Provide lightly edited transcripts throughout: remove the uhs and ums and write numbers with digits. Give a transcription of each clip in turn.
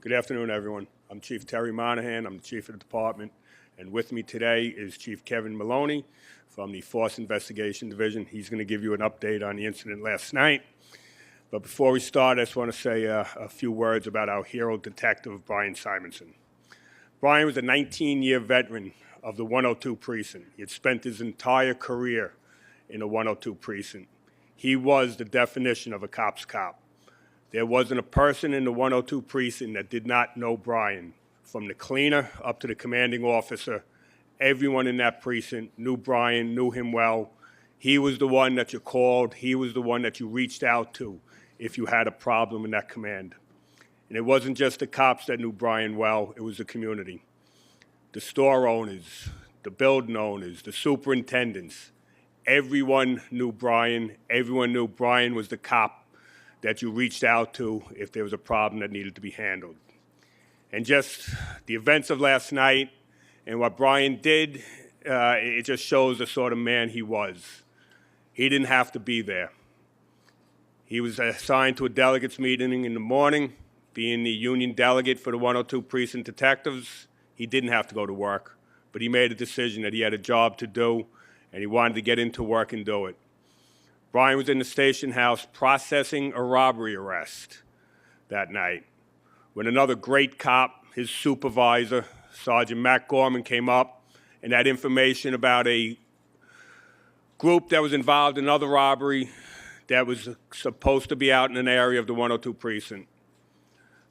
Good afternoon, everyone. I'm Chief Terry Monahan. I'm the chief of the department. And with me today is Chief Kevin Maloney from the Force Investigation Division. He's going to give you an update on the incident last night. But before we start, I just want to say a few words about our hero detective, Brian Simonsen. Brian was a 19-year veteran of the 102 precinct. He had spent his entire career in the 102 precinct. He was the definition of a cop's cop. There wasn't a person in the 102 precinct that did not know Brian. From the cleaner up to the commanding officer, everyone in that precinct knew Brian, knew him well. He was the one that you called. He was the one that you reached out to if you had a problem in that command. And it wasn't just the cops that knew Brian well, it was the community. The store owners, the building owners, the superintendents, everyone knew Brian. Everyone knew Brian was the cop that you reached out to if there was a problem that needed to be handled. And just the events of last night and what Brian did, it just shows the sort of man he was. He didn't have to be there. He was assigned to a delegates meeting in the morning, being the union delegate for the 102 precinct detectives. He didn't have to go to work, but he made a decision that he had a job to do, and he wanted to get into work and do it. Brian was in the station house processing a robbery arrest that night when another great cop, his supervisor, Sergeant Matt Gorman, came up and had information about a group that was involved in another robbery that was supposed to be out in an area of the 102 precinct.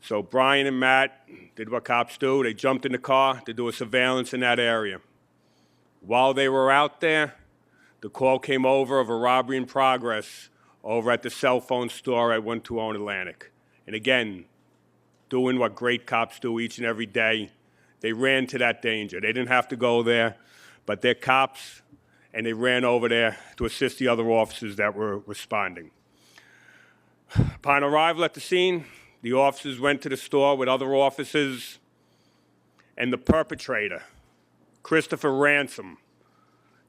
So Brian and Matt did what cops do. They jumped in the car to do a surveillance in that area. While they were out there, the call came over of a robbery in progress over at the cell phone store at 120 Atlantic. And again, doing what great cops do each and every day, they ran to that danger. They didn't have to go there, but they're cops, and they ran over there to assist the other officers that were responding. Upon arrival at the scene, the officers went to the store with other officers, and the perpetrator, Christopher Ransom,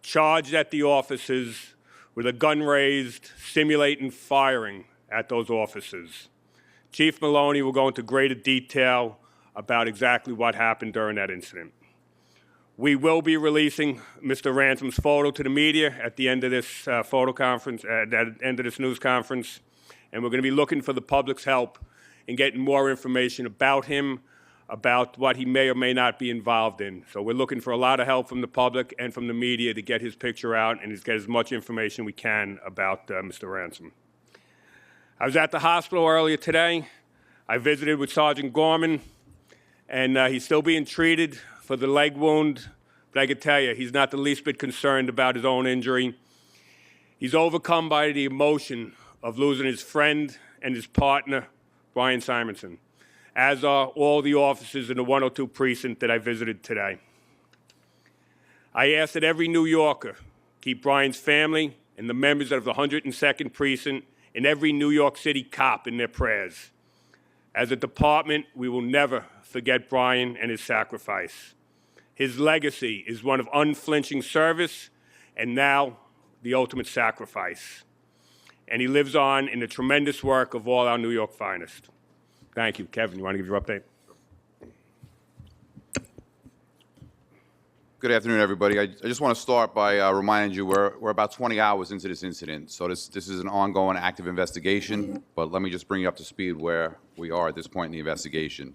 charged at the officers with a gun raised, simulating firing at those officers. Chief Maloney will go into greater detail about exactly what happened during that incident. We will be releasing Mr. Ransom's photo to the media at the end of this photo conference, at the end of this news conference, and we're going to be looking for the public's help in getting more information about him, about what he may or may not be involved in. So we're looking for a lot of help from the public and from the media to get his picture out and to get as much information we can about Mr. Ransom. I was at the hospital earlier today. I visited with Sergeant Gorman, and he's still being treated for the leg wound, but I can tell you, he's not the least bit concerned about his own injury. He's overcome by the emotion of losing his friend and his partner, Brian Simonsen, as are all the officers in the 102 precinct that I visited today. I ask that every New Yorker keep Brian's family and the members of the 102nd precinct and every New York City cop in their prayers. As a department, we will never forget Brian and his sacrifice. His legacy is one of unflinching service and now the ultimate sacrifice. And he lives on in the tremendous work of all our New York finest. Thank you. Kevin, you want to give your update? Good afternoon, everybody. I just want to start by reminding you we're about 20 hours into this incident, so this is an ongoing active investigation, but let me just bring you up to speed where we are at this point in the investigation.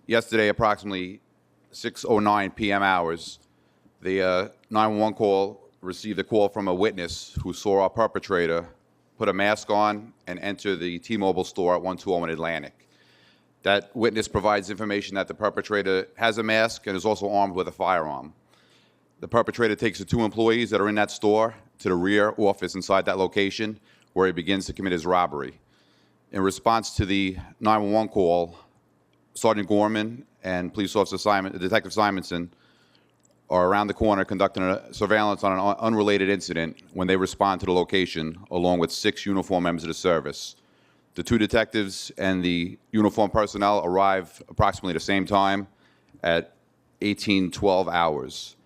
Yesterday, approximately 6:09 p.m. hours, the 911 call received a call from a witness who saw our perpetrator put a mask on and enter the T-Mobile store at 120 Atlantic. That witness provides information that the perpetrator has a mask and is also armed with a firearm. The perpetrator takes the two employees that are in that store to the rear office inside that location where he begins to commit his robbery. In response to the 911 call, Sergeant Gorman and Police Officer Detective Simonsen are around the corner conducting a surveillance on an unrelated incident when they respond to the location along with 6 uniformed members of the service. The 2 detectives and the uniformed personnel arrive approximately the same time at 18:12 hours.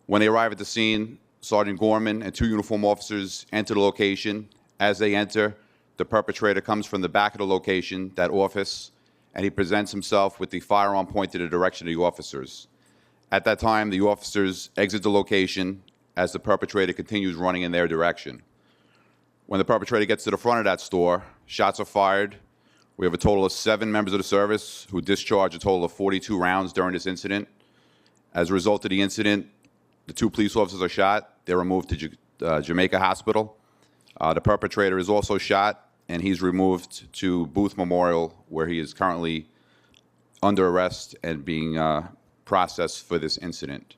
When they arrive at the scene, Sergeant Gorman and 2 uniformed officers enter the location. As they enter, the perpetrator comes from the back of the location, that office, and he presents himself with the firearm pointed in the direction of the officers. At that time, the officers exit the location as the perpetrator continues running in their direction. When the perpetrator gets to the front of that store, shots are fired. We have a total of 7 members of the service who discharged a total of 42 rounds during this incident. As a result of the incident, the 2 police officers are shot. They're removed to Jamaica Hospital. The perpetrator is also shot, and he's removed to Booth Memorial, where he is currently under arrest and being processed for this incident.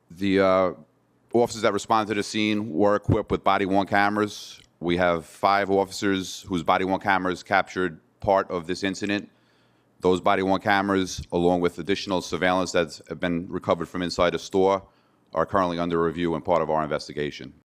The officers that responded to the scene were equipped with body-worn cameras. We have 5 officers whose body-worn cameras captured part of this incident. Those body-worn cameras, along with additional surveillance that have been recovered from inside the store, are currently under review and part of our investigation.